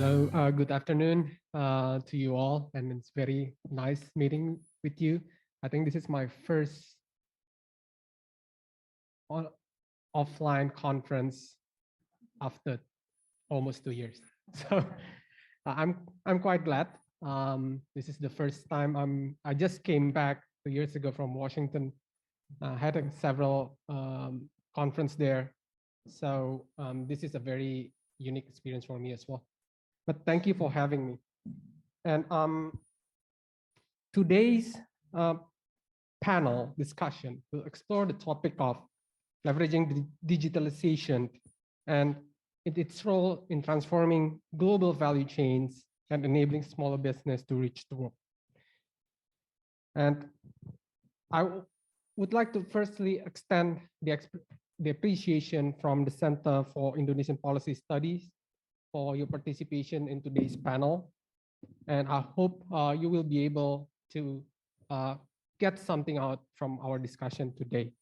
Hello, good afternoon to you all, and it's very nice meeting with you. I think this is my first offline conference after almost 2 years. So I'm quite glad. This is the first time I just came back 2 years ago from Washington. Had several conference there, so this is a very unique experience for me as well. But thank you for having me. And today's panel discussion will explore the topic of leveraging digitalization and its role in transforming global value chains and enabling smaller business to reach the world. And I would like to firstly extend the appreciation from the Center for Indonesian Policy Studies for your participation in today's panel. And I hope you will be able to get something out from our discussion today.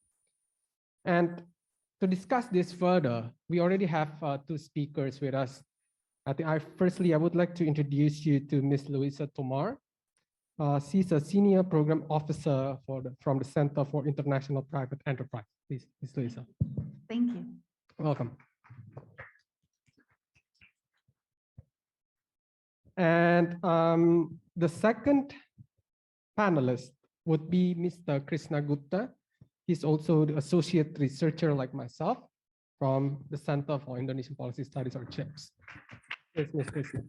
And to discuss this further, we already have two speakers with us. I think firstly, I would like to introduce you to Ms. Louisa Tomar. She's a senior program officer from the Center for International Private Enterprise. Please, Ms. Louisa. Thank you. Welcome. And the second panelist would be Mr. Krisna Gupta. He's also the associate researcher like myself from the Center for Indonesian Policy Studies, or CIPS. Yes, Ms. Krisna.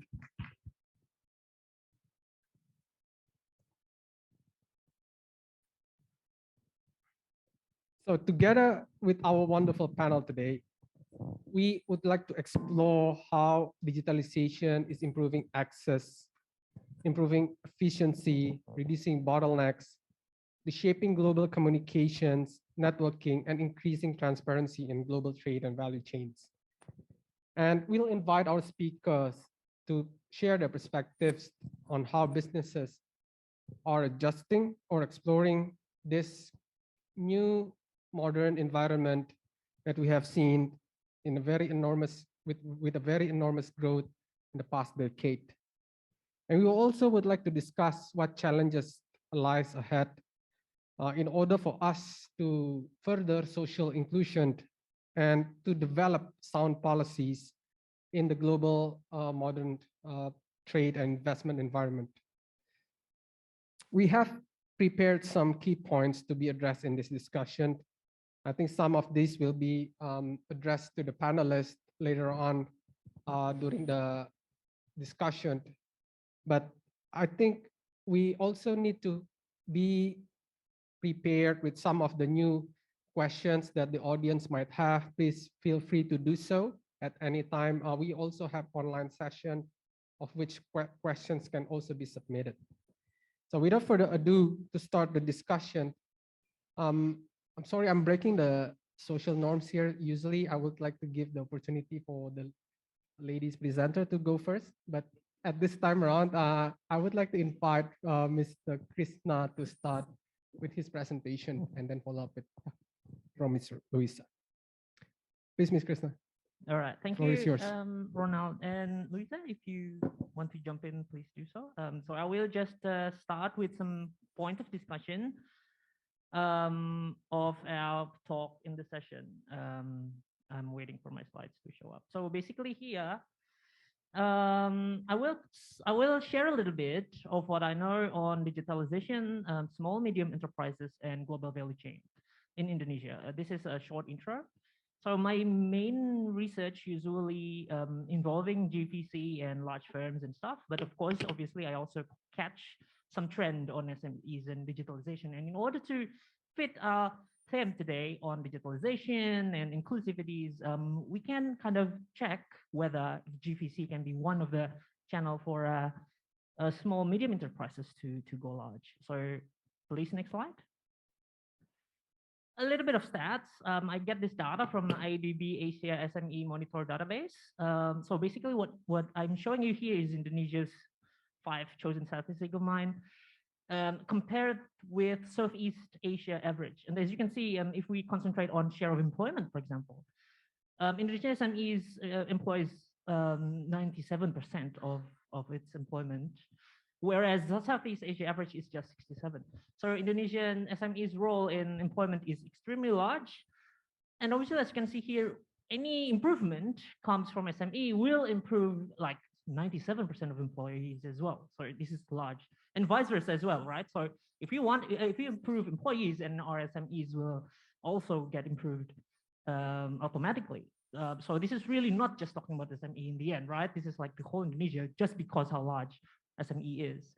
So together with our wonderful panel today, we would like to explore how digitalization is improving access, improving efficiency, reducing bottlenecks, reshaping global communications, networking, and increasing transparency in global trade and value chains. And we'll invite our speakers to share their perspectives on how businesses are adjusting or exploring this new modern environment that we have seen in a very enormous, with a very enormous growth in the past decade. And we also would like to discuss what challenges lies ahead in order for us to further social inclusion and to develop sound policies in the global modern trade and investment environment. We have prepared some key points to be addressed in this discussion. I think some of these will be addressed to the panelists later on during the discussion. But I think we also need to be prepared with some of the new questions that the audience might have. Please feel free to do so at any time. We also have online session of which questions can also be submitted. So without further ado, to start the discussion, I'm sorry, I'm breaking the social norms here. Usually I would like to give the opportunity for the ladies presenter to go first, but at this time around, I would like to invite Mr. Krisna to start with his presentation and then follow up with from Mr. Louisa. Please, Ms. Krisna. All right, thank you, Ronald and Louisa. If you want to jump in, please do so. So I will just start with some point of discussion of our talk in the session. I'm waiting for my slides to show up. So basically here, I will share a little bit of what I know on digitalization, small, medium enterprises, and global value chain in Indonesia. This is a short intro. So my main research usually involving GVC and large firms and stuff, but of course, obviously, I also catch some trend on SMEs and digitalization. And in order to fit our theme today on digitalization and inclusivities, we can kind of check whether GVC can be one of the channel for small, medium enterprises to go large. So please, next slide. A little bit of stats. I get this data from the IDB Asia SME Monitor database. So basically what I'm showing you here is Indonesia's 5 chosen statistics of mine, compared with Southeast Asia average. And as you can see, if we concentrate on share of employment, for example, Indonesia SMEs employs 97% of its employment, whereas the Southeast Asia average is just 67. So Indonesian SMEs' role in employment is extremely large. And obviously, as you can see here, any improvement comes from SME will improve like 97% of employees as well. So this is large, and vice versa as well, right? So if you improve employees, and our SMEs will also get improved automatically. So this is really not just talking about SME in the end, right? This is like the whole Indonesia, just because how large SME is.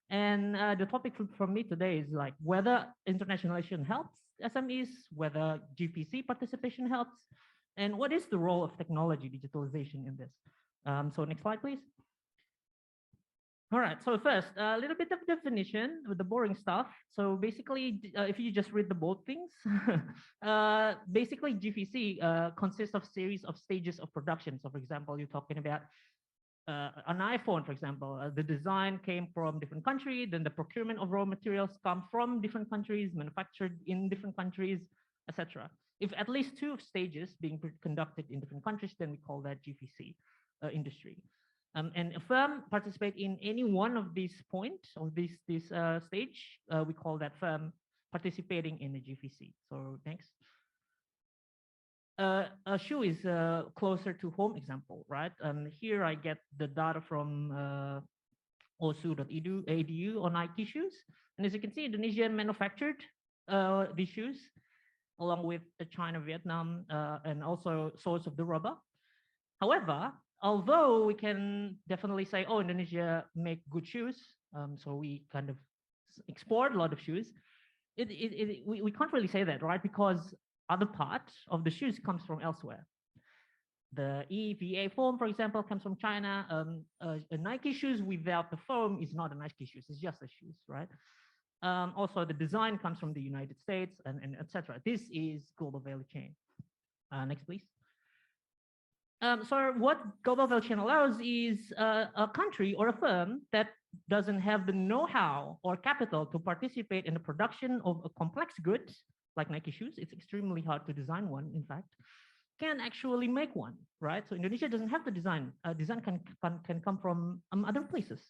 And the topic from me today is like whether internationalization helps SMEs, whether GVC participation helps, and what is the role of technology digitalization in this. So next slide, please. All right, so first, a little bit of definition with the boring stuff. So basically, if you just read the bold things, basically GVC consists of series of stages of production. So for example, you're talking about an iPhone, for example, the design came from different countries, then the procurement of raw materials come from different countries, manufactured in different countries, etc. If at least two stages being conducted in different countries, then we call that GVC industry. And a firm participate in any one of these points of this stage, we call that firm participating in the GVC. So next. A shoe is closer to home example, right? Here I get the data from osu.edu on Nike shoes. And as you can see, Indonesian manufactured these shoes along with China, Vietnam, and also source of the rubber. However, although we can definitely say, oh, Indonesia make good shoes, so we kind of export a lot of shoes, we can't really say that, right? Because other part of the shoes comes from elsewhere. The EVA foam, for example, comes from China. A Nike shoes without the foam is not a Nike shoes, it's just a shoes, right? Also, the design comes from the United States and etc. This is global value chain. Next, please. So what global value chain allows is a country or a firm that doesn't have the know-how or capital to participate in the production of a complex goods like Nike shoes. It's extremely hard to design one, in fact, can actually make one, right? So Indonesia doesn't have the design. Design can come from other places.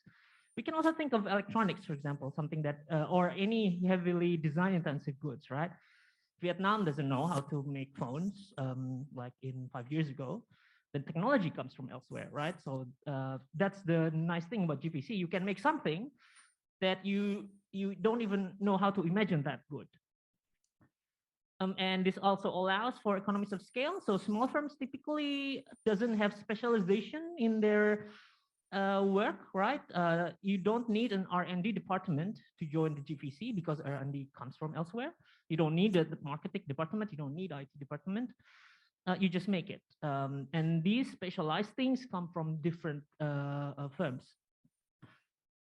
We can also think of electronics, for example, something that, or any heavily design-intensive goods, right? Vietnam doesn't know how to make phones like in 5 years ago. The technology comes from elsewhere, right? So that's the nice thing about GVC. You can make something that you don't even know how to imagine that good. And this also allows for economies of scale. So small firms typically doesn't have specialization in their work, right? You don't need an R&D department to join the GVC because R&D comes from elsewhere. You don't need the marketing department. You don't need IT department. You just make it. And these specialized things come from different firms.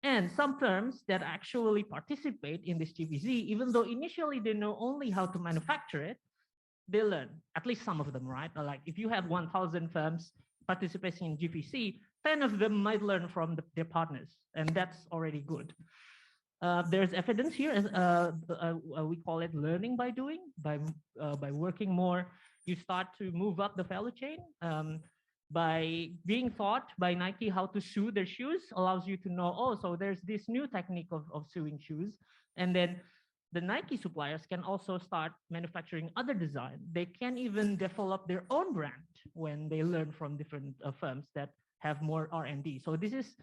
And some firms that actually participate in this GVC, even though initially they know only how to manufacture it, they learn, at least some of them, right? Like if you have 1,000 firms participating in GVC, 10 of them might learn from their partners, and that's already good. There's evidence here, we call it learning by doing, by working more. You start to move up the value chain. By being taught by Nike how to sew their shoes allows you to know, oh, so there's this new technique of sewing shoes. And then the Nike suppliers can also start manufacturing other design. They can even develop their own brand when they learn from different firms that have more R&D. So this is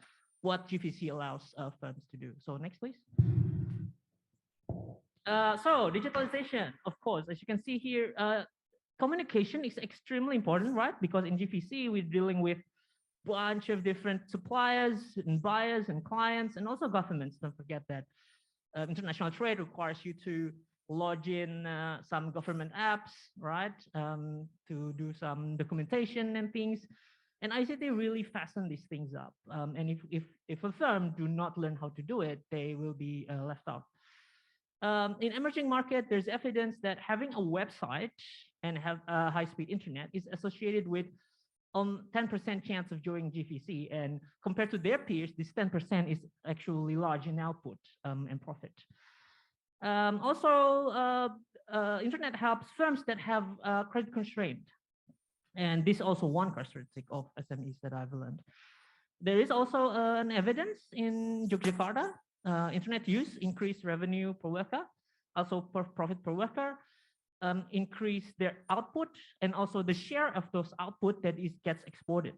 what GVC allows firms to do. So next, please. So digitalization, of course, as you can see here, communication is extremely important, right? Because in GVC, we're dealing with a bunch of different suppliers and buyers and clients and also governments. Don't forget that international trade requires you to log in some government apps, right? To do some documentation and things. And ICT really fasten these things up. And if a firm do not learn how to do it, they will be left out. In emerging market, there's evidence that having a website and have a high-speed internet is associated with 10% chance of joining GVC. And compared to their peers, this 10% is actually large in output and profit. Also, internet helps firms that have credit constraint. And this is also one characteristic of SMEs that I've learned. There is also an evidence in Yogyakarta, internet use increased revenue per worker, also profit per worker, increase their output, and also the share of those output that gets exported.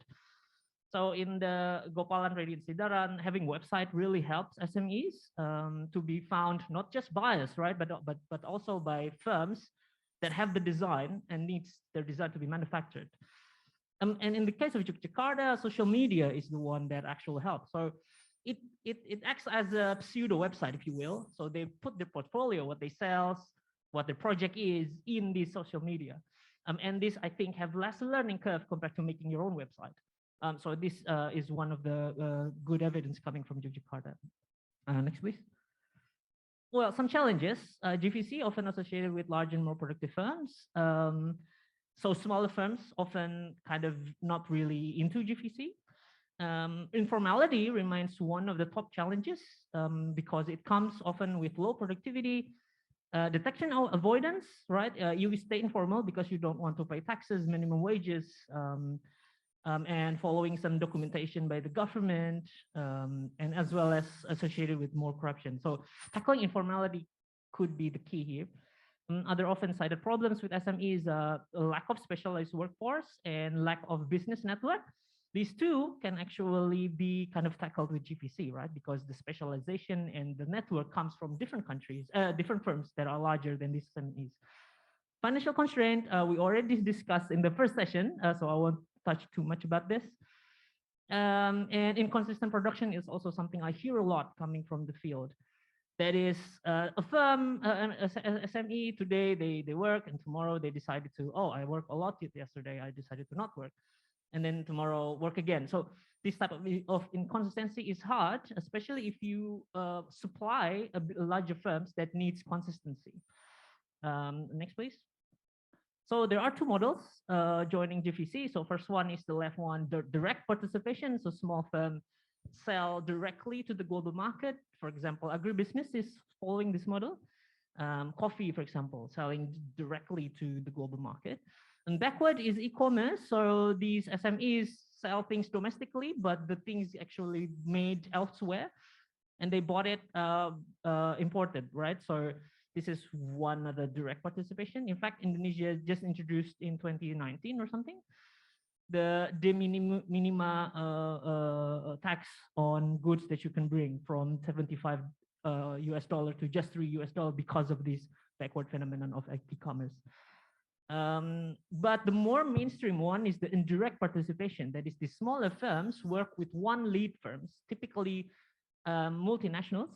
So in the Gopalan Radiant Sidaran, having website really helps SMEs to be found not just buyers, right, but also by firms that have the design and needs their design to be manufactured. And in the case of Jakarta, social media is the one that actually helps. So it acts as a pseudo website, if you will. So they put their portfolio, what they sell, what their project is in the social media. And this, I think, have less learning curve compared to making your own website. So this is one of the good evidence coming from Jakarta. Next, please. Well, some challenges. GVC often associated with large and more productive firms. So smaller firms often kind of not really into GVC. Informality remains one of the top challenges because it comes often with low productivity, detection or avoidance, right? You stay informal because you don't want to pay taxes, minimum wages, and following some documentation by the government, and as well as associated with more corruption. So tackling informality could be the key here. Other often cited problems with SMEs, a lack of specialized workforce and lack of business network. These two can actually be kind of tackled with GVC, right? Because the specialization and the network comes from different countries, different firms that are larger than these SMEs. Financial constraint, we already discussed in the first session, so I won't touch too much about this. And inconsistent production is also something I hear a lot coming from the field. That is, a firm, SME today, they work, and tomorrow they decided to, oh, I worked a lot yesterday, I decided to not work. And then tomorrow work again. So this type of inconsistency is hard, especially if you supply larger firms that needs consistency. Next, please. So there are two models joining GVC. So first one is the left one, the direct participation. So small firm sell directly to the global market. For example, agribusiness is following this model. Coffee, for example, selling directly to the global market. And backward is e-commerce. So these SMEs sell things domestically, but the things actually made elsewhere, and they bought it imported, right? So this is one of the direct participation. In fact, Indonesia just introduced in 2019 or something the de minima tax on goods that you can bring from 75 US dollar to just $3 US because of this backward phenomenon of e-commerce. But the more mainstream one is the indirect participation. That is, the smaller firms work with one lead firms, typically multinationals,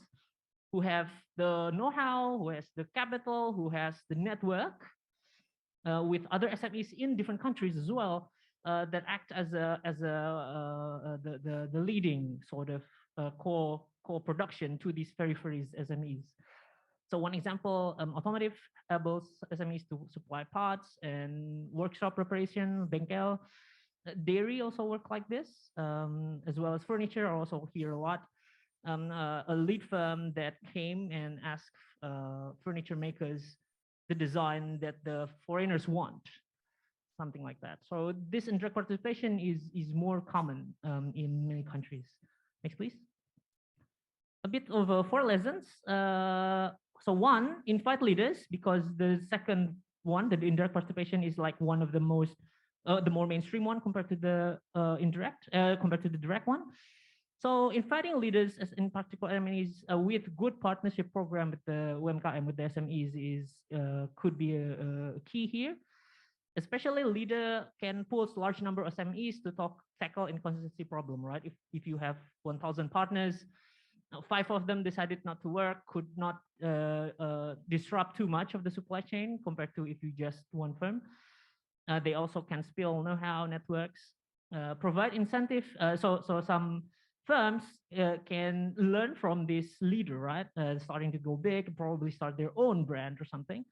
who have the know-how, who has the capital, who has the network, with other SMEs in different countries as well, that act as the leading sort of core production to these peripheries SMEs. So one example, automotive enables SMEs to supply parts and workshop preparation, bengkel. Dairy also work like this, as well as furniture are also here a lot. A lead firm that came and asked furniture makers the design that the foreigners want, something like that. So this indirect participation is more common in many countries. Next, please. A bit of 4 lessons. So one, invite leaders, because the second one, the indirect participation, is like one of the most, the more mainstream one compared to the indirect, compared to the direct one. So inviting leaders, as in particular SMEs, with good partnership program with the UMKM, with the SMEs, is could be a key here. Especially leader can pull a large number of SMEs to tackle inconsistency problem, right? If you have 1,000 partners, 5 of them decided not to work, could not disrupt too much of the supply chain compared to if you just one firm. They also can spill know-how networks, provide incentive. So some firms can learn from this leader, right? Starting to go big, probably start their own brand or something.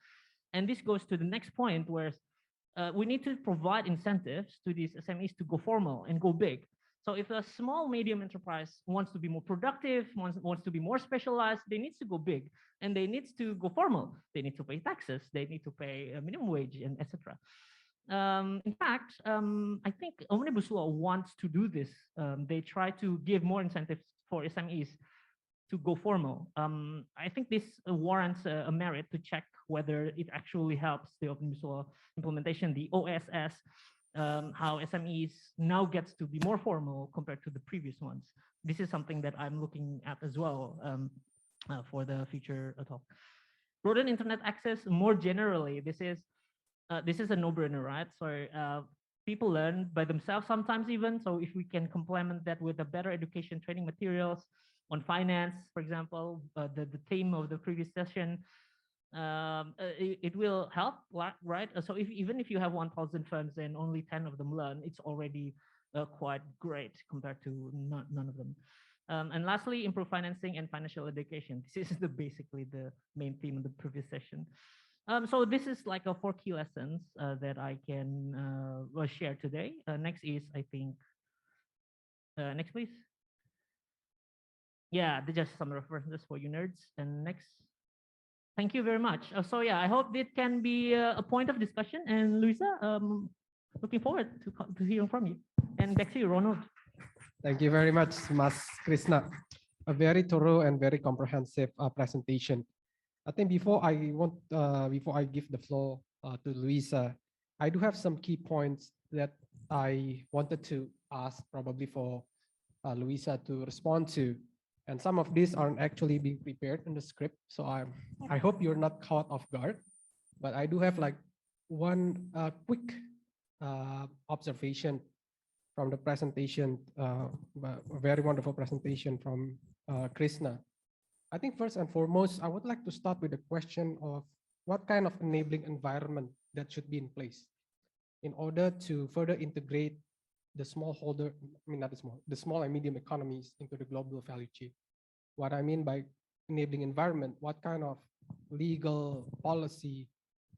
And this goes to the next point, where we need to provide incentives to these SMEs to go formal and go big. So if a small medium enterprise wants to be more productive, wants to be more specialized, they need to go big, and they need to go formal. They need to pay taxes, they need to pay a minimum wage, and etc. In fact, I think Omnibus Law wants to do this. They try to give more incentives for SMEs to go formal. I think this warrants a merit to check whether it actually helps the Omnibus Law implementation, the OSS, how SMEs now gets to be more formal compared to the previous ones. This is something that I'm looking at as well for the future talk. Broaden internet access more generally. This is a no-brainer, right? So people learn by themselves sometimes even. So if we can complement that with a better education training materials on finance, for example, the theme of the previous session, it will help, right? So even if you have 1,000 firms and only 10 of them learn, it's already quite great compared to none of them. And lastly, improve financing and financial education. This is basically the main theme of the previous session. So this is like a 4 key lessons that I can share today. Next is, I think, next please. Yeah, just some references for you nerds. And next, thank you very much. So yeah, I hope it can be a point of discussion. And Louisa, looking forward to hearing from you. And back to you, Ronald. Thank you very much, Mas Krisna. A very thorough and very comprehensive presentation. I think before I give the floor to Louisa, I do have some key points that I wanted to ask probably for Louisa to respond to. And some of these aren't actually being prepared in the script. So I hope you're not caught off guard. But I do have like one quick observation from the presentation, a very wonderful presentation from Krisna. I think first and foremost, I would like to start with the question of what kind of enabling environment that should be in place in order to further integrate the the small and medium economies into the global value chain. What I mean by enabling environment, what kind of legal policy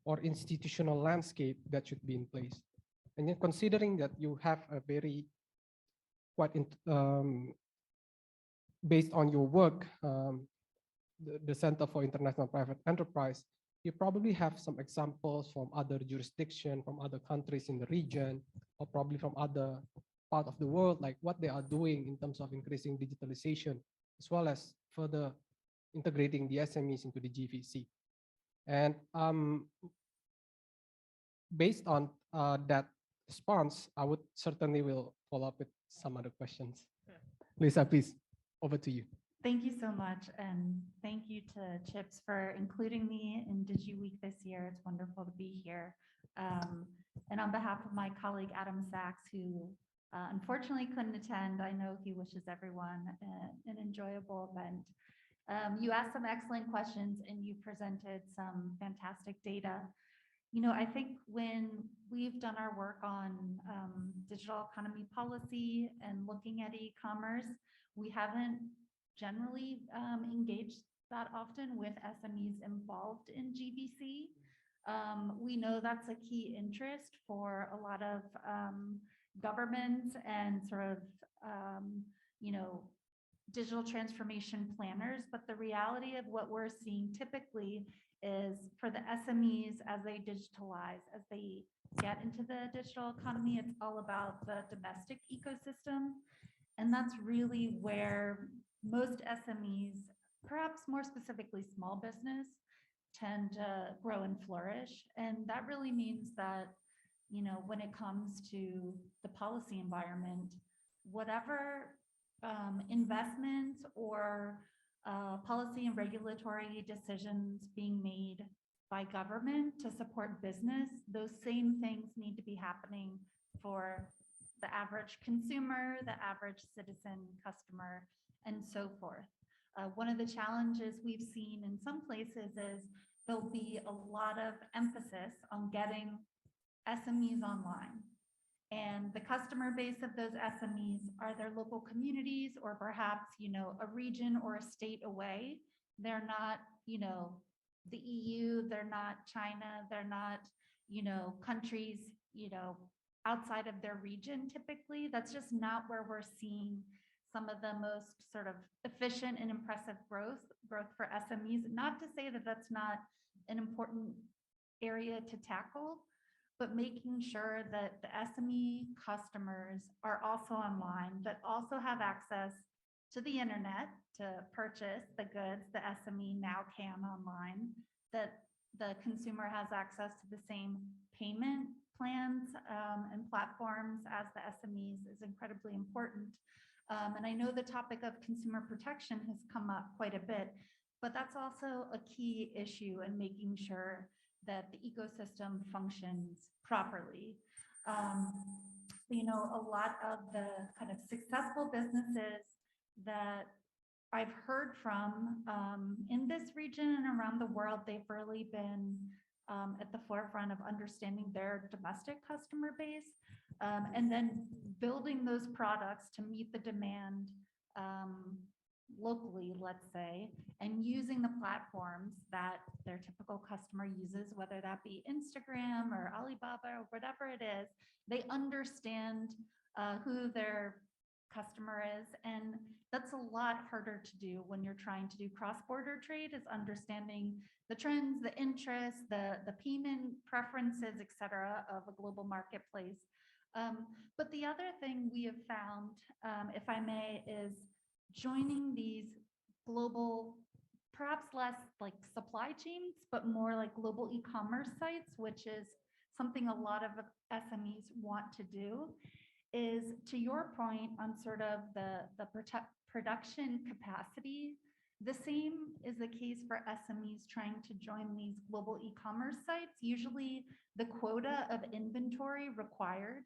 or institutional landscape that should be in place. And then considering that you have a very based on your work, the Center for International Private Enterprise, you probably have some examples from other jurisdictions, from other countries in the region, or probably from other part of the world, like what they are doing in terms of increasing digitalization, as well as further integrating the SMEs into the GVC. And based on that response, I would certainly will follow up with some other questions. Lisa, please, over to you. Thank you so much. And thank you to CIPS for including me in DigiWeek this year. It's wonderful to be here. And on behalf of my colleague, Adam Sachs, who unfortunately couldn't attend, I know he wishes everyone an enjoyable event. You asked some excellent questions and you presented some fantastic data. You know, I think when we've done our work on digital economy policy and looking at e-commerce, we haven't generally engaged that often with SMEs involved in GVC. We know that's a key interest for a lot of governments and sort of, you know, digital transformation planners, but the reality of what we're seeing typically is for the SMEs as they digitalize, as they get into the digital economy, it's all about the domestic ecosystem. And that's really where most SMEs, perhaps more specifically small business, tend to grow and flourish. And that really means that, you know, when it comes to the policy environment, whatever investments or policy and regulatory decisions being made by government to support business, those same things need to be happening for the average consumer, the average citizen, customer, and so forth. One of the challenges we've seen in some places is there'll be a lot of emphasis on getting SMEs online. And the customer base of those SMEs are their local communities or perhaps, you know, a region or a state away. They're not, you know, the EU, they're not China, they're not, you know, countries, you know, outside of their region typically. That's just not where we're seeing some of the most sort of efficient and impressive growth for SMEs. Not to say that that's not an important area to tackle, but making sure that the SME customers are also online, that also have access to the internet to purchase the goods the SME now can online, that the consumer has access to the same payment plans and platforms as the SMEs is incredibly important. And I know the topic of consumer protection has come up quite a bit, but that's also a key issue in making sure that the ecosystem functions properly. You know, a lot of the kind of successful businesses that I've heard from in this region and around the world, they've really been at the forefront of understanding their domestic customer base and then building those products to meet the demand locally, let's say, and using the platforms that their typical customer uses, whether that be Instagram or Alibaba or whatever it is. They understand who their customer is, and that's a lot harder to do when you're trying to do cross-border trade, is understanding the trends, the interests, the payment preferences, et cetera, of a global marketplace. But the other thing we have found, if I may, is joining these global, perhaps less like supply chains, but more like global e-commerce sites, which is something a lot of SMEs want to do, is to your point on sort of the production capacity. The same is the case for SMEs trying to join these global e-commerce sites. Usually the quota of inventory required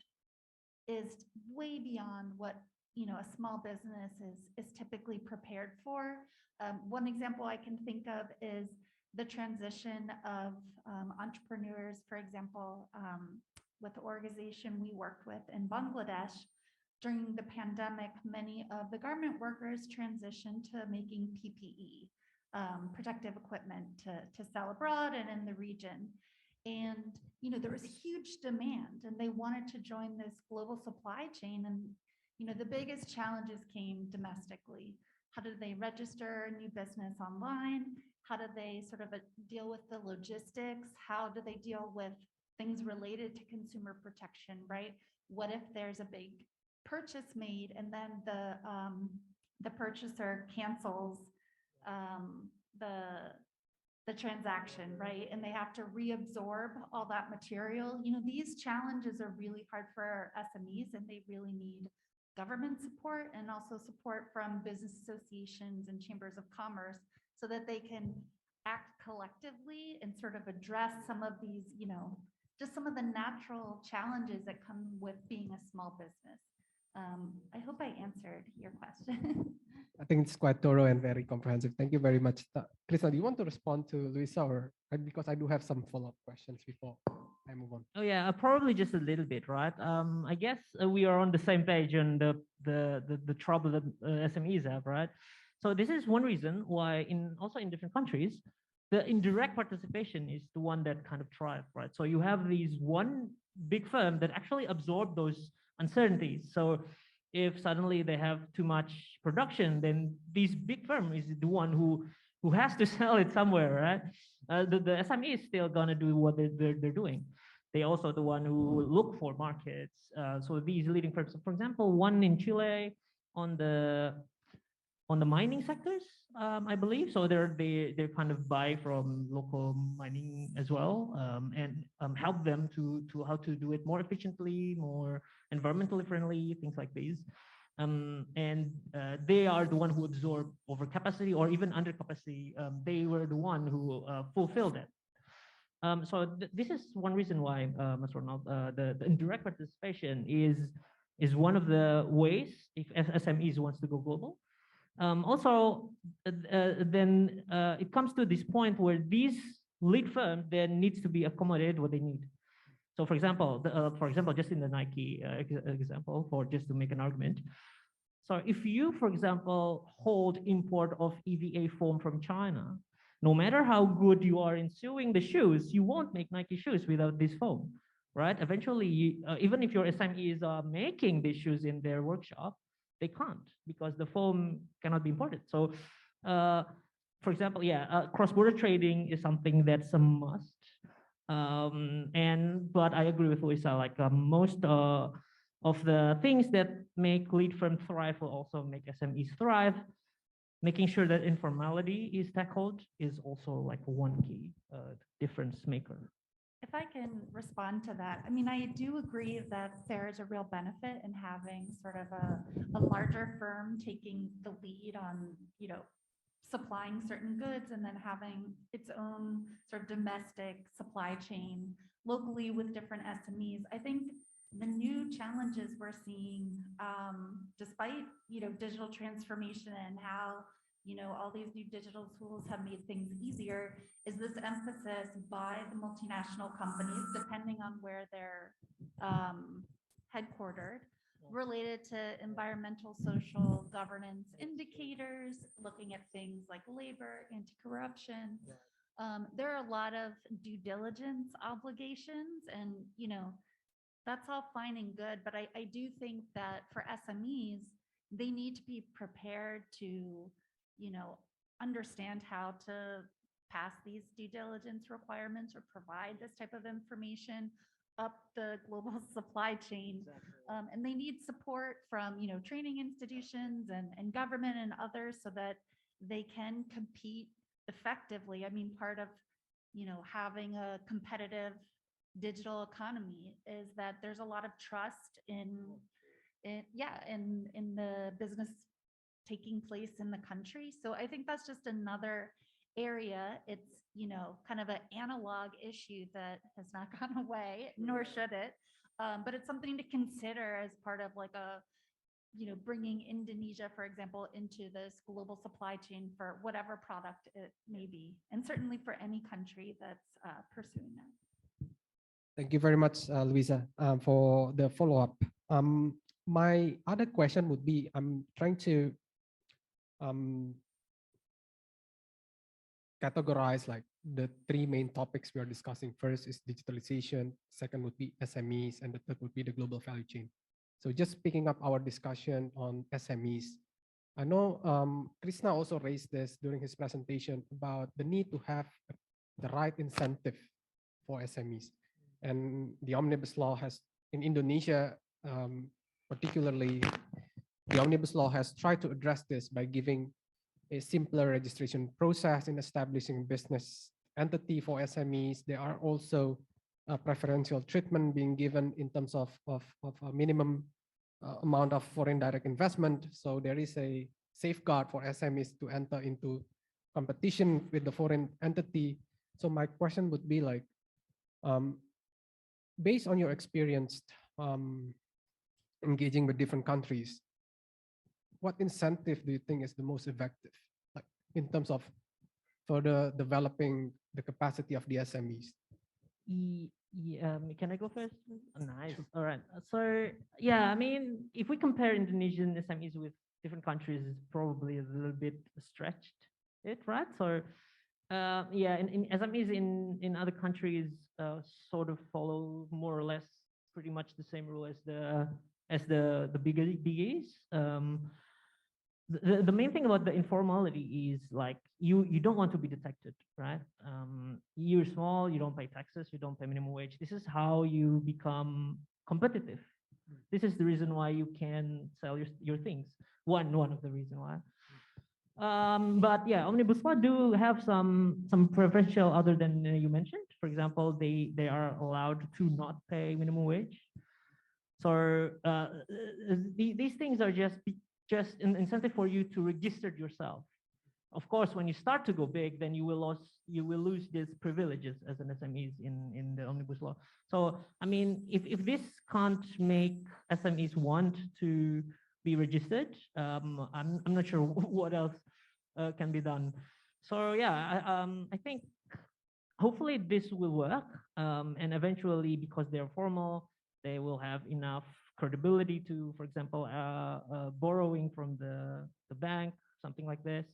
is way beyond what a small business is typically prepared for. One example I can think of is the transition of entrepreneurs, for example, with the organization we worked with in Bangladesh. During the pandemic, many of the garment workers transitioned to making PPE, protective equipment to sell abroad and in the region. And there was huge demand and they wanted to join this global supply chain. And the biggest challenges came domestically. How did they register a new business online? How do they sort of deal with the logistics? How do they deal with things related to consumer protection, right? What if there's a big purchase made and then the purchaser cancels the transaction, right? And they have to reabsorb all that material. These challenges are really hard for SMEs, and they really need government support and also support from business associations and chambers of commerce so that they can act collectively and sort of address some of these, just some of the natural challenges that come with being a small business. I hope I answered your question. I think it's quite thorough and very comprehensive. Thank you very much. Krisna, do you want to respond to Louisa, or because I do have some follow-up questions before I move on? Oh yeah, probably just a little bit, right? I guess we are on the same page on the trouble that SMEs have, right? So this is one reason why also in different countries, the indirect participation is the one that kind of thrive, right? So you have these one big firm that actually absorb those uncertainties. So if suddenly they have too much production, then this big firm is the one who has to sell it somewhere, right? The SME is still gonna do what they're doing. They also the one who look for markets. So these leading firms, for example, one in Chile on the mining sectors, I believe. So they kind of buy from local mining as well, and help them to how to do it more efficiently, more environmentally friendly, things like these. And they are the one who absorb overcapacity or even undercapacity. They were the one who fulfilled it. So this is one reason why, Ms. Ronald, the indirect participation is one of the ways if SMEs wants to go global. Also, then it comes to this point where these lead firms then needs to be accommodated what they need. So, for example, just in the Nike example, for just to make an argument. So, if you, for example, hold import of EVA foam from China, no matter how good you are in sewing the shoes, you won't make Nike shoes without this foam, right? Eventually, even if your SMEs are making these shoes in their workshop, they can't because the foam cannot be imported. So, for example, cross-border trading is something that's a must. But I agree with Louisa, like most of the things that make lead firms thrive will also make SMEs thrive. Making sure that informality is tackled is also like one key difference maker. If I can respond to that, I mean, I do agree that there is a real benefit in having sort of a larger firm taking the lead on, supplying certain goods and then having its own sort of domestic supply chain locally with different SMEs. I think the new challenges we're seeing, despite, digital transformation and how, all these new digital tools have made things easier, is this emphasis by the multinational companies, depending on where they're headquartered, related to environmental, social, governance indicators, looking at things like labor, anti-corruption. There are a lot of due diligence obligations, and that's all fine and good. But I do think that for SMEs, they need to be prepared to, understand how to pass these due diligence requirements or provide this type of information up the global supply chain. And they need support from, training institutions and government and others so that they can compete effectively. I mean, part of, having a competitive digital economy is that there's a lot of trust in the business taking place in the country. So I think that's just another area. It's, kind of an analog issue that has not gone away, nor should it. But it's something to consider as part of like a, bringing Indonesia, for example, into this global supply chain for whatever product it may be, and certainly for any country that's pursuing that. Thank you very much, Louisa, for the follow-up. My other question would be, I'm trying to categorize like the three main topics we are discussing. First is digitalization, second would be SMEs, and the third would be the global value chain. So just picking up our discussion on SMEs, I know Krisna also raised this during his presentation about the need to have the right incentive for SMEs. And the omnibus law has, in Indonesia, particularly, the omnibus law has tried to address this by giving a simpler registration process in establishing business entity for SMEs. There are also preferential treatment being given in terms of a minimum amount of foreign direct investment. So there is a safeguard for SMEs to enter into competition with the foreign entity. So my question would be like, based on your experience engaging with different countries, what incentive do you think is the most effective, like in terms of further developing the capacity of the SMEs? Can I go first? Nice. All right. So yeah, I mean, if we compare Indonesian SMEs with different countries, it's probably a little bit stretched, right? So yeah, in SMEs in other countries sort of follow more or less pretty much the same rule as the biggies. The main thing about the informality is like you don't want to be detected, right? You're small, you don't pay taxes, you don't pay minimum wage. This is how you become competitive. This is the reason why you can sell your things. One of the reason why. But yeah, omnibus law do have some preferential other than you mentioned. For example, they are allowed to not pay minimum wage. So these things are just an incentive for you to register yourself. Of course, when you start to go big, then you will lose these privileges as an SMEs in the omnibus law. So I mean, if this can't make SMEs want to be registered, I'm not sure what else can be done. So yeah, I think hopefully this will work, and eventually, because they're formal, they will have enough credibility to, for example, borrowing from the bank, something like this.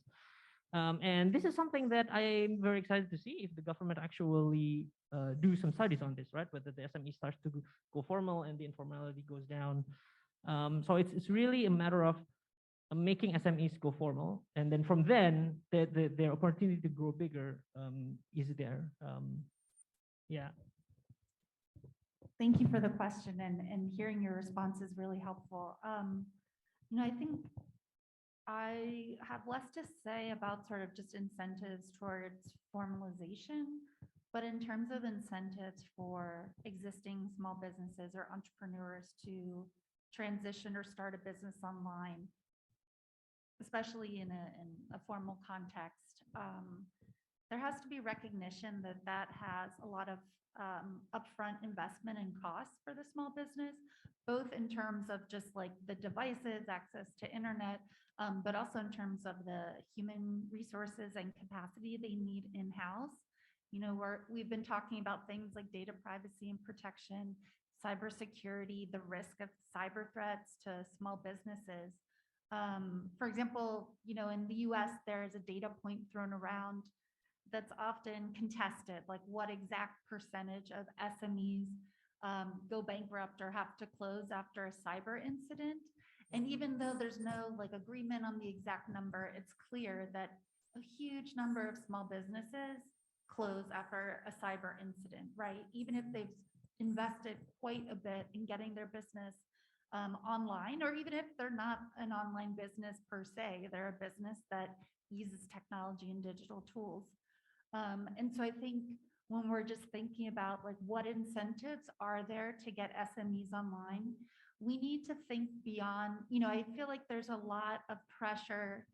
And this is something that I'm very excited to see if the government actually do some studies on this, right? Whether the SME starts to go formal and the informality goes down. So it's really a matter of making SMEs go formal, and then from then their opportunity to grow bigger is there. Yeah. Thank you for the question, and hearing your response is really helpful. I think I have less to say about sort of just incentives towards formalization, but in terms of incentives for existing small businesses or entrepreneurs to transition or start a business online, especially in a formal context, there has to be recognition that that has a lot of upfront investment and costs for the small business, both in terms of just like the devices, access to internet, but also in terms of the human resources and capacity they need in-house. We've been talking about things like data privacy and protection, cybersecurity, the risk of cyber threats to small businesses. For example, in the US, there's a data point thrown around that's often contested, like what exact percentage of SMEs go bankrupt or have to close after a cyber incident. And even though there's no like agreement on the exact number, it's clear that a huge number of small businesses close after a cyber incident, right? Even if they've invested quite a bit in getting their business online, or even if they're not an online business per se, they're a business that uses technology and digital tools. And so I think when we're just thinking about like what incentives are there to get SMEs online, we need to think beyond, I feel like there's a lot of pressure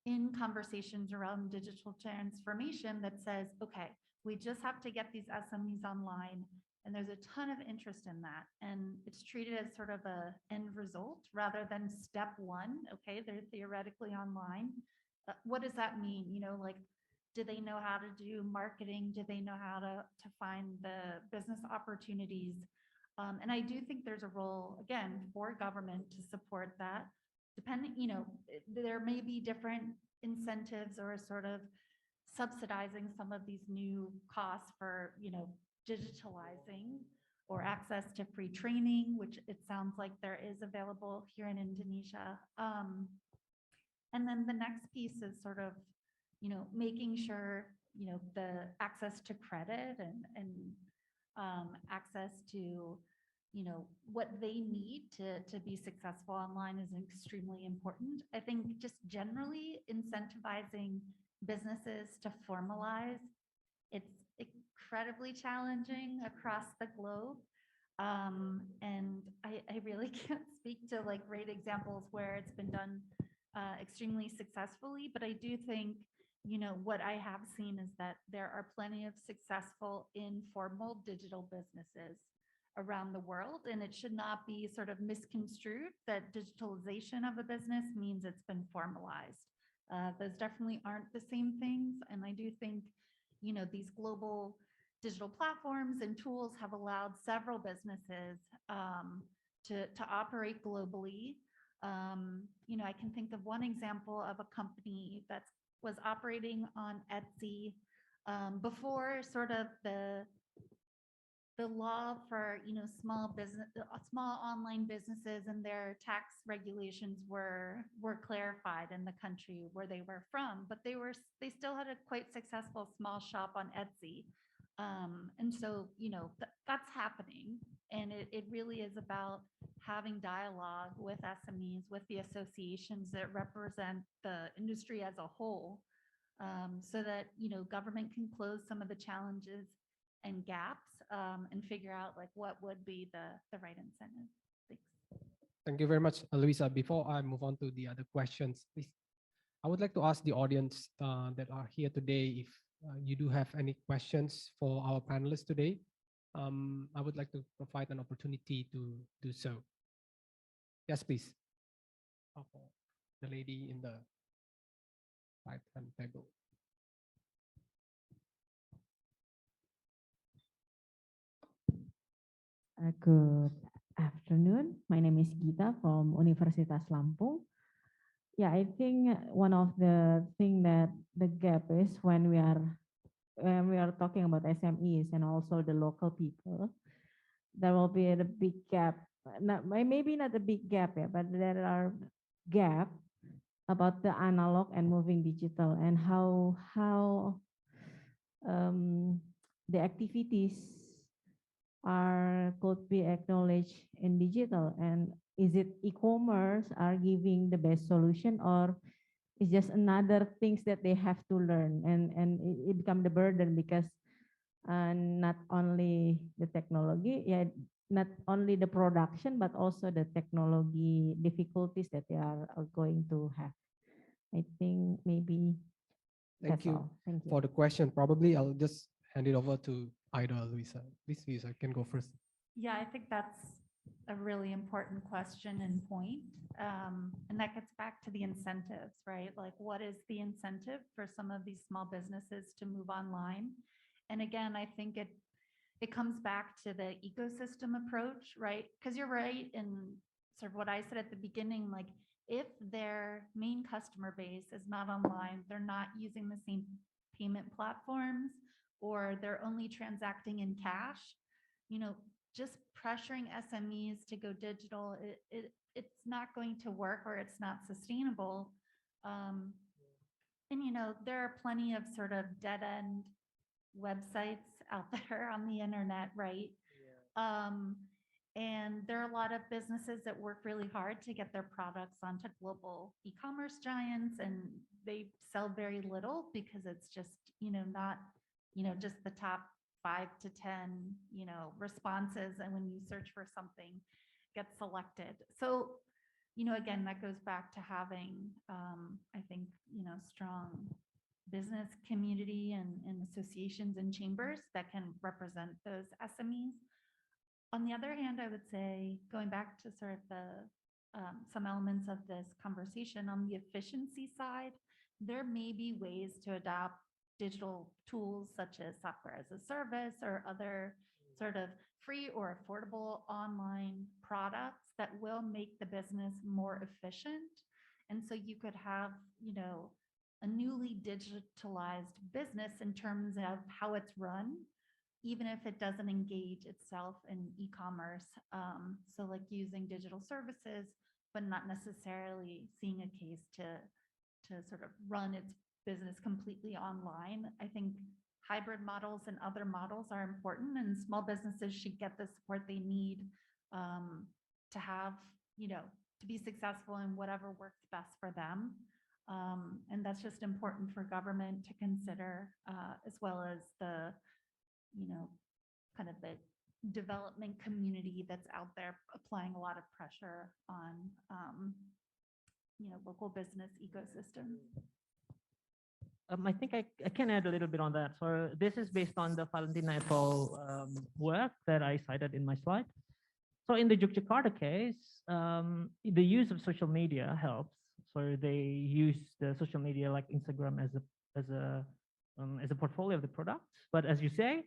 in conversations around digital transformation that says, okay, we just have to get these SMEs online. And there's a ton of interest in that. And it's treated as sort of a end result rather than step one. Okay, they're theoretically online. What does that mean? Like, do they know how to do marketing? Do they know how to find the business opportunities? And I do think there's a role, again, for government to support that. Depending, there may be different incentives or sort of subsidizing some of these new costs for, digitalizing or access to free training, which it sounds like there is available here in Indonesia. And then the next piece is sort of, making sure, the access to credit and access to, what they need to be successful online is extremely important. I think just generally incentivizing businesses to formalize, it's incredibly challenging across the globe. And I really can't speak to like great examples where it's been done extremely successfully, but I do think, what I have seen is that there are plenty of successful informal digital businesses around the world, and it should not be sort of misconstrued that digitalization of a business means it's been formalized. Those definitely aren't the same things, and I do think, these global digital platforms and tools have allowed several businesses to operate globally. I can think of one example of a company that was operating on Etsy before sort of the law for small online businesses and their tax regulations were clarified in the country where they were from, but they still had a quite successful small shop on Etsy. And so, that's happening. And it really is about having dialogue with SMEs, with the associations that represent the industry as a whole, so that, government can close some of the challenges and gaps and figure out like what would be the right incentive. Thanks. Thank you very much, Louisa. Before I move on to the other questions, please, I would like to ask the audience that are here today if you do have any questions for our panelists today. I would like to provide an opportunity to do so. Yes, please. The lady in the right-hand table. Good afternoon. My name is Gita from Universitas Lampung. Yeah, I think one of the thing that the gap is when we are talking about SMEs and also the local people, there will be a big gap. Maybe not a big gap, yeah, but there are gap about the analog and moving digital and how the activities could be acknowledged in digital, and is it e-commerce are giving the best solution, or it's just another things that they have to learn, and it become the burden because not only the technology, yeah, not only the production, but also the technology difficulties that they are going to have. I think maybe Thank that's you all. Thank you. for the question. Probably I'll just hand it over to Ida, Louisa. Please, Louisa, can go first. Yeah, I think that's a really important question and point. And that gets back to the incentives, right? Like, what is the incentive for some of these small businesses to move online? And again, I think it comes back to the ecosystem approach, right? Because you're right in sort of what I said at the beginning, like if their main customer base is not online, they're not using the same payment platforms, or they're only transacting in cash, just pressuring SMEs to go digital, it's not going to work, or it's not sustainable. And there are plenty of sort of dead end websites out there on the internet, right? And there are a lot of businesses that work really hard to get their products onto global e-commerce giants, and they sell very little because it's just, not, just the top 5 to 10, responses. And when you search for something, gets selected. So, again, that goes back to having, I think, strong business community and associations and chambers that can represent those SMEs. On the other hand, I would say, going back to sort of some elements of this conversation on the efficiency side, there may be ways to adopt digital tools such as software as a service or other sort of free or affordable online products that will make the business more efficient. And so you could have, a newly digitalized business in terms of how it's run, even if it doesn't engage itself in e-commerce. So like using digital services, but not necessarily seeing a case to sort of run its business completely online. I think hybrid models and other models are important, and small businesses should get the support they need to have, to be successful in whatever works best for them. And that's just important for government to consider, as well as the, kind of the development community that's out there applying a lot of pressure on, local business ecosystems. I think I can add a little bit on that. So this is based on the Valentina et al. Work that I cited in my slide. So in the Yogyakarta case, the use of social media helps. So they use the social media like Instagram as a portfolio of the products. But as you say,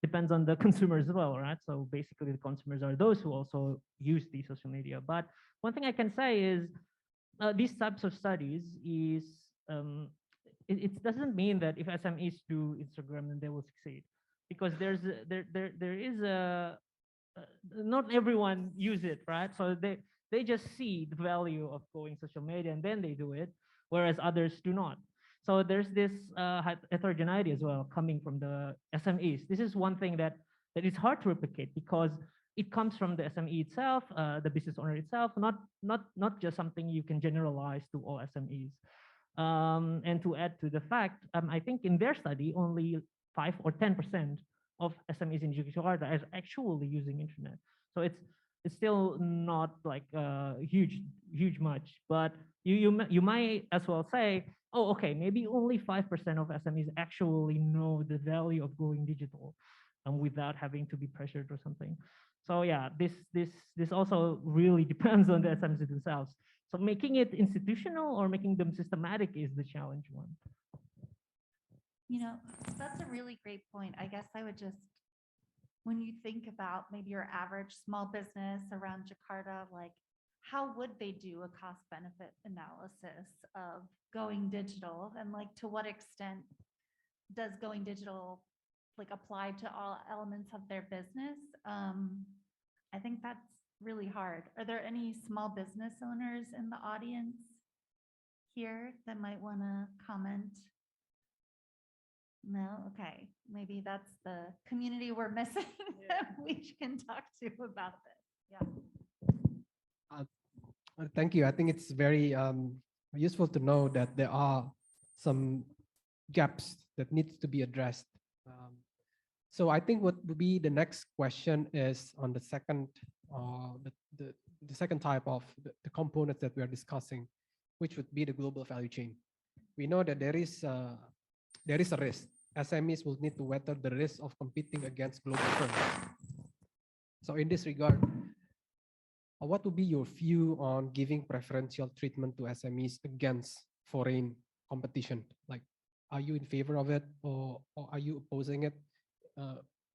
depends on the consumers as well, right? So basically, the consumers are those who also use the social media. But one thing I can say is these types of studies is it doesn't mean that if SMEs do Instagram then they will succeed, because there is a not everyone use it, right? So they just see the value of going social media and then they do it, whereas others do not. So there's this heterogeneity as well coming from the SMEs. This is one thing that is hard to replicate because it comes from the SME itself, the business owner itself, not just something you can generalize to all SMEs. And to add to the fact, I think in their study, only 5 or 10% of SMEs in Jakarta are actually using internet. So it's still not like huge much, but you might as well say, oh, okay, maybe only 5% of SMEs actually know the value of going digital, without having to be pressured or something. So yeah, this also really depends on the SMEs themselves. So making it institutional or making them systematic is the challenge one. That's a really great point. I guess I would just, when you think about maybe your average small business around Jakarta, like how would they do a cost benefit analysis of going digital, and like to what extent does going digital like apply to all elements of their business? I think that's really hard. Are there any small business owners in the audience here that might want to comment? No, okay, maybe that's the community we're missing that we can talk to about this. Yeah. Thank you. I think it's very useful to know that there are some gaps that needs to be addressed. So I think what would be the next question is on the second, the second type of the components that we are discussing, which would be the global value chain. We know that there is a risk. SMEs will need to weather the risk of competing against global firms. So in this regard, what would be your view on giving preferential treatment to SMEs against foreign competition? Like, are you in favor of it, or are you opposing it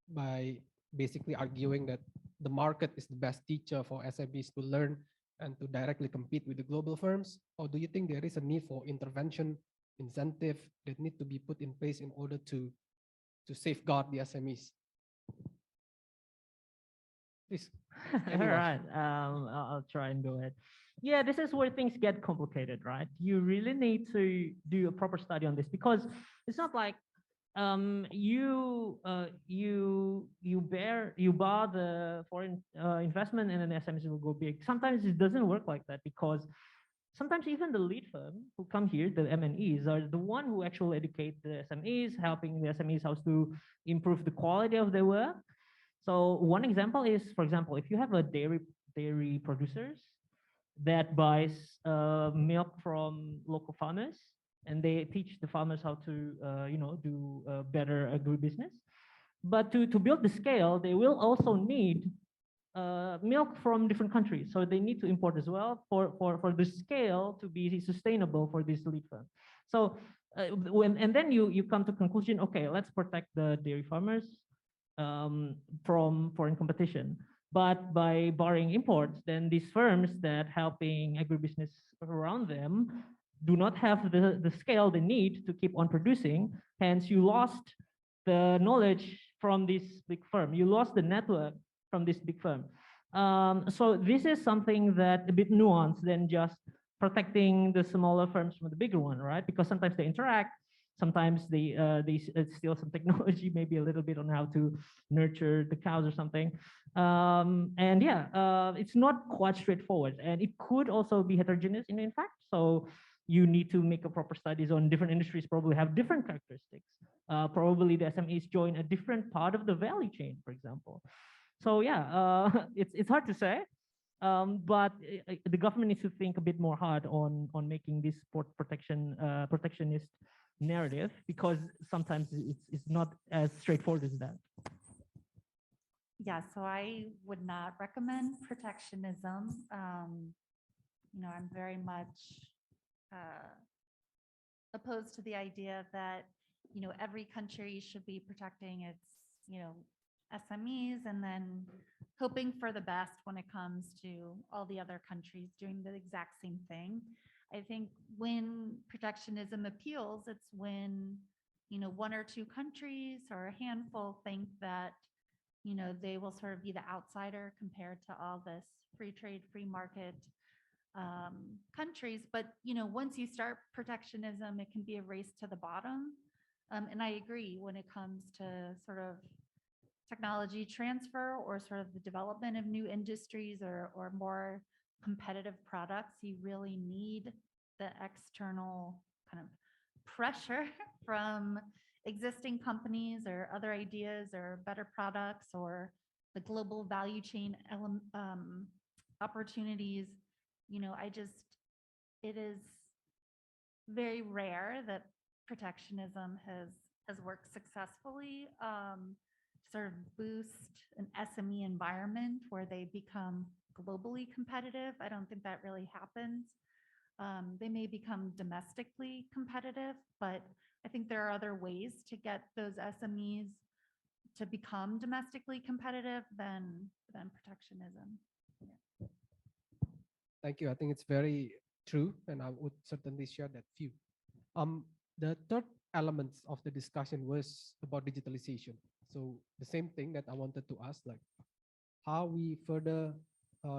by basically arguing that the market is the best teacher for SMEs to learn and to directly compete with the global firms? Or do you think there is a need for intervention, incentive that need to be put in place in order to safeguard the SMEs? Please. All Anyone. right, I'll try and go ahead. Yeah, this is where things get complicated, right? You really need to do a proper study on this, because it's not like you bar the foreign investment and then SMEs will go big. Sometimes it doesn't work like that, because sometimes even the lead firm who come here, the MNEs, are the one who actually educate the SMEs, helping the SMEs how to improve the quality of their work. So one example is, for example, if you have a dairy producers that buys milk from local farmers, and they teach the farmers how to do better agribusiness. But to build the scale, they will also need milk from different countries. So they need to import as well for the scale to be sustainable for this lead firm. So and then you come to conclusion, okay, let's protect the dairy farmers from foreign competition. But by barring imports, then these firms that helping agribusiness around them do not have the scale they need to keep on producing. Hence, you lost the knowledge from this big firm. You lost the network from this big firm. So this is something that a bit nuanced than just protecting the smaller firms from the bigger one, right? Because sometimes they interact, sometimes they steal some technology, maybe a little bit on how to nurture the cows or something. And yeah, it's not quite straightforward, and it could also be heterogeneous in fact. So you need to make a proper studies on different industries, probably have different characteristics. Probably the SMEs join a different part of the value chain, for example. So yeah, it's hard to say. But the government needs to think a bit more hard on making this protectionist narrative, because sometimes it's not as straightforward as that. Yeah, so I would not recommend protectionism. I'm very much opposed to the idea that, every country should be protecting its, SMEs and then hoping for the best when it comes to all the other countries doing the exact same thing. I think when protectionism appeals, it's when, one or two countries or a handful think that, they will sort of be the outsider compared to all this free trade, free market countries. But, once you start protectionism, it can be a race to the bottom. And I agree when it comes to sort of technology transfer or sort of the development of new industries or more competitive products, you really need the external kind of pressure from existing companies or other ideas or better products or the global value chain opportunities. It is very rare that protectionism has worked successfully sort of boost an SME environment where they become globally competitive. I don't think that really happens. They may become domestically competitive, but I think there are other ways to get those SMEs to become domestically competitive than protectionism. Yeah. Thank you. I think it's very true, and I would certainly share that view. The third elements of the discussion was about digitalization. So the same thing that I wanted to ask, like how we further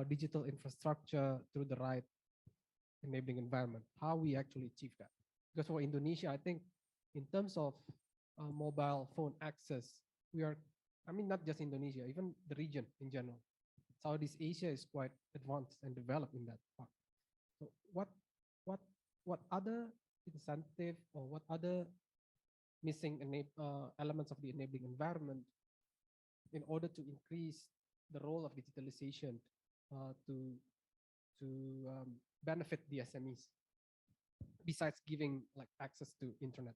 digital infrastructure through the right enabling environment, how we actually achieve that. Because for Indonesia, I think in terms of mobile phone access, we are, I mean, not just Indonesia, even the region in general. Southeast Asia is quite advanced and developed in that part. So what what other incentive or what other missing elements of the enabling environment in order to increase the role of digitalization to benefit the SMEs besides giving like access to internet?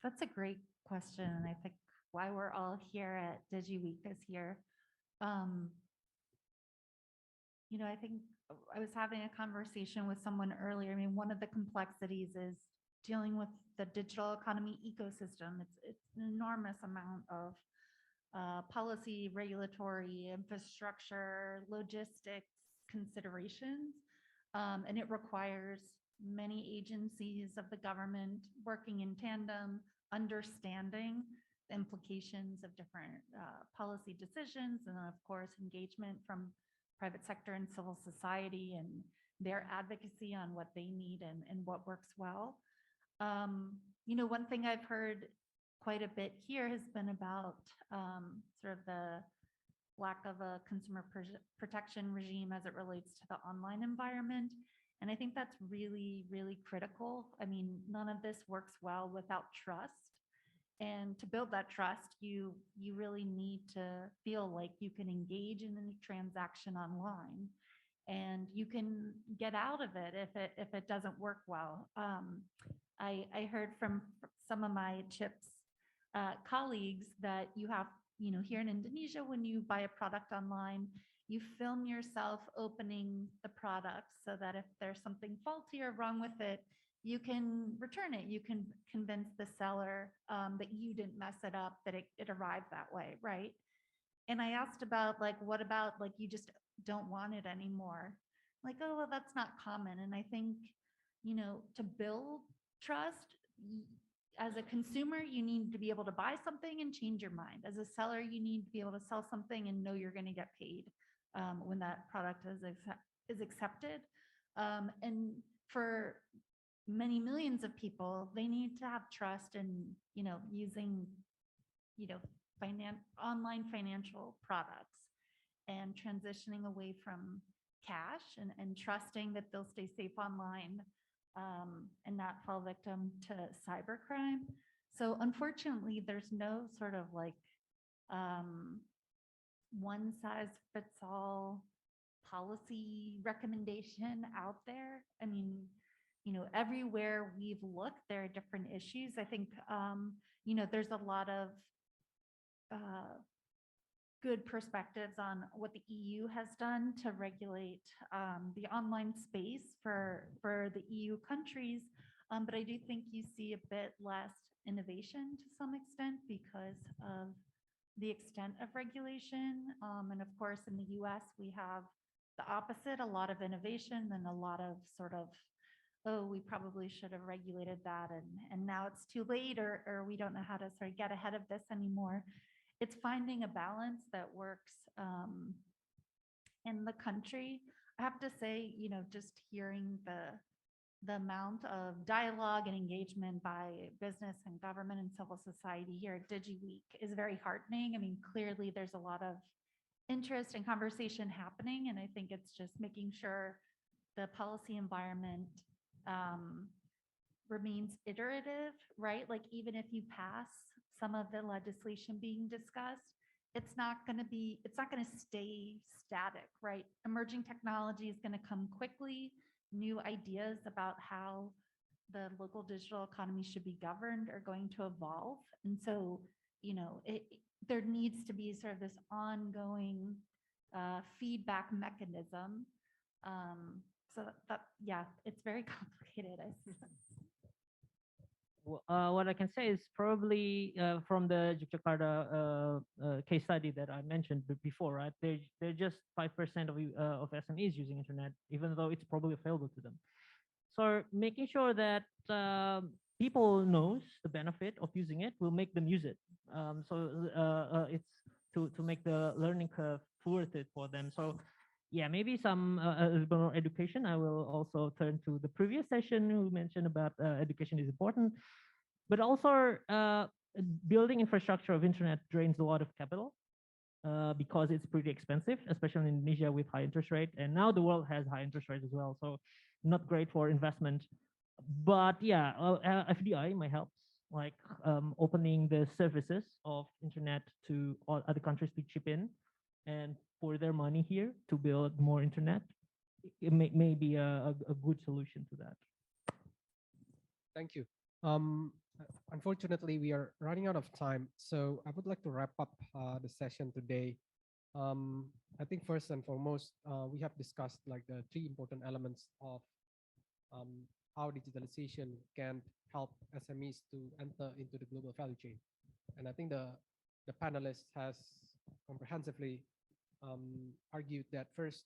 That's a great question, and I think why we're all here at DigiWeek this year. I think I was having a conversation with someone earlier. I mean, one of the complexities is dealing with the digital economy ecosystem. It's an enormous amount of policy, regulatory, infrastructure, logistics considerations, and it requires many agencies of the government working in tandem, understanding the implications of different policy decisions, and of course, engagement from private sector and civil society and their advocacy on what they need and what works well. One thing I've heard quite a bit here has been about sort of the lack of a consumer protection regime as it relates to the online environment. And I think that's really, really critical. I mean, none of this works well without trust. And to build that trust, you really need to feel like you can engage in a transaction online and you can get out of it if it doesn't work well. I heard from some of my CIPS colleagues that you have, here in Indonesia, when you buy a product online, you film yourself opening the product so that if there's something faulty or wrong with it, you can return it. You can convince the seller that you didn't mess it up, that it arrived that way, right? And I asked about what about you just don't want it anymore? Like, oh, well, that's not common. And I think, to build trust, as a consumer, you need to be able to buy something and change your mind. As a seller, you need to be able to sell something and know you're going to get paid when that product is accepted. And for many millions of people, they need to have trust in, using, online financial products and transitioning away from cash and trusting that they'll stay safe online and not fall victim to cybercrime. So unfortunately, there's no sort of one size fits all policy recommendation out there. I mean, everywhere we've looked, there are different issues. I think, there's a lot of good perspectives on what the EU has done to regulate the online space for the EU countries. But I do think you see a bit less innovation to some extent because of the extent of regulation. And of course, in the US, we have the opposite, a lot of innovation and a lot of sort of, oh, we probably should have regulated that. And now it's too late, or we don't know how to sort of get ahead of this anymore. It's finding a balance that works in the country. I have to say, just hearing the amount of dialogue and engagement by business and government and civil society here at DigiWeek is very heartening. I mean, clearly there's a lot of interest and conversation happening, and I think it's just making sure the policy environment remains iterative, right? Like even if you pass some of the legislation being discussed, it's not going to stay static, right? Emerging technology is going to come quickly. New ideas about how the local digital economy should be governed are going to evolve. And so, there needs to be sort of this ongoing feedback mechanism. So that, yeah, it's very complicated. What I can say is probably from the Jakarta case study that I mentioned before, right? They're just 5% of SMEs using internet, even though it's probably available to them. So making sure that people knows the benefit of using it will make them use it. It's to make the learning curve worth it for them. So yeah, maybe some more education. I will also turn to the previous session who mentioned about education is important, but also building infrastructure of internet drains a lot of capital because it's pretty expensive, especially in Indonesia with high interest rate. And now the world has high interest rates as well, so not great for investment. But yeah, FDI might help, like opening the services of internet to all other countries to chip in and pour their money here to build more internet. It may be a good solution to that. Thank you. Unfortunately, we are running out of time, so I would like to wrap up the session today. I think first and foremost, we have discussed like the three important elements of how digitalization can help SMEs to enter into the global value chain. And I think the panelists has comprehensively argued that first,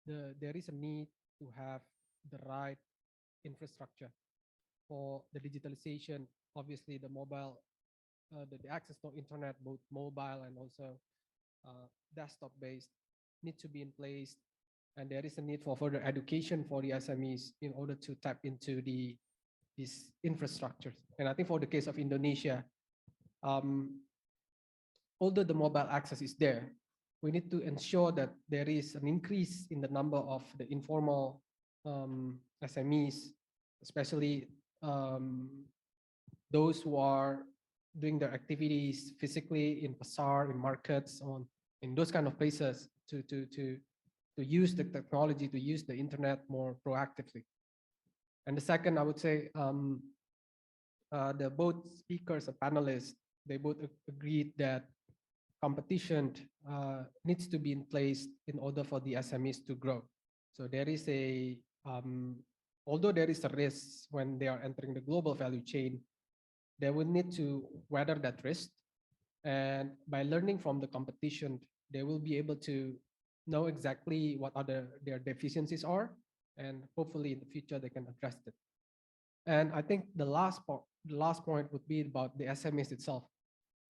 there is a need to have the right infrastructure for the digitalization. Obviously, the mobile, the access to internet, both mobile and also desktop-based, need to be in place. And there is a need for further education for the SMEs in order to tap into these infrastructures. And I think for the case of Indonesia, although the mobile access is there, we need to ensure that there is an increase in the number of the informal SMEs, especially those who are doing their activities physically in pasar, in markets, in those kind of places to use the technology, to use the internet more proactively. And the second, I would say, the both speakers and panelists, they both agreed that competition needs to be in place in order for the SMEs to grow. So there is a, although there is a risk when they are entering the global value chain, they will need to weather that risk. And by learning from the competition, they will be able to know exactly what their deficiencies are, and hopefully in the future they can address it. And I think the last point would be about the SMEs itself.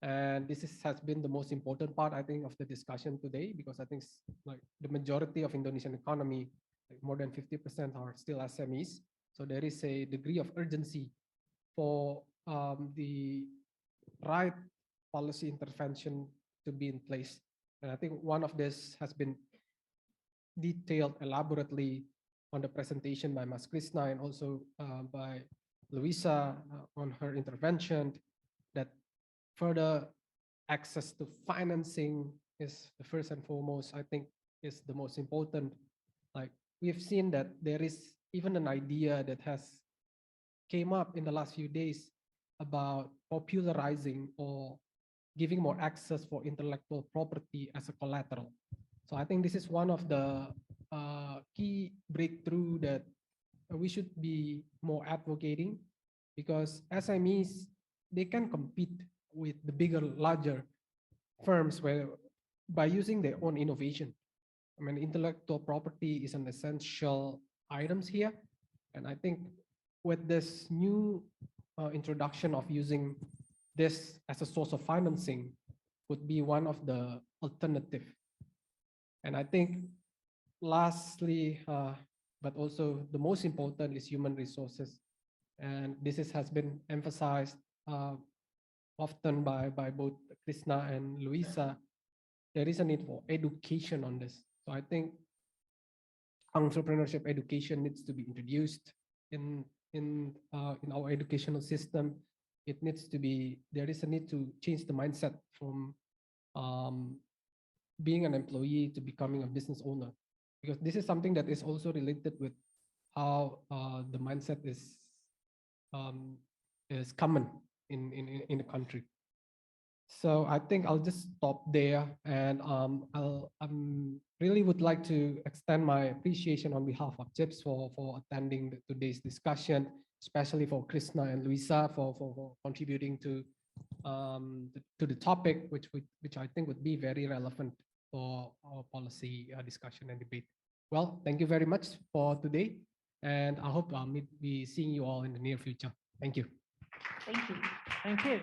And this has been the most important part, I think, of the discussion today, because I think like the majority of Indonesian economy, like more than 50% are still SMEs. So there is a degree of urgency for the right policy intervention to be in place. And I think one of this has been detailed elaborately on the presentation by Ms. Krisna and also by Louisa on her intervention, that further access to financing is the first and foremost, I think, is the most important. Like we've seen that there is even an idea that has came up in the last few days about popularizing or giving more access for intellectual property as a collateral. So I think this is one of the key breakthrough that we should be more advocating, because SMEs, they can compete with the bigger, larger firms where by using their own innovation. I mean, intellectual property is an essential items here. And I think with this new introduction of using this as a source of financing would be one of the alternative. And I think lastly, but also the most important is human resources. And this has been emphasized often by both Krisna and Louisa. There is a need for education on this. So I think entrepreneurship education needs to be introduced in our educational system. It needs to be, there is a need to change the mindset from being an employee to becoming a business owner, because this is something that is also related with how the mindset is common in the country. So I think I'll just stop there, and really would like to extend my appreciation on behalf of CIPS for attending today's discussion, especially for Krisna and Louisa for contributing to the topic, which I think would be very relevant for our policy discussion and debate. Well, thank you very much for today, and I hope I'll be seeing you all in the near future. Thank you. Thank you. Thank you.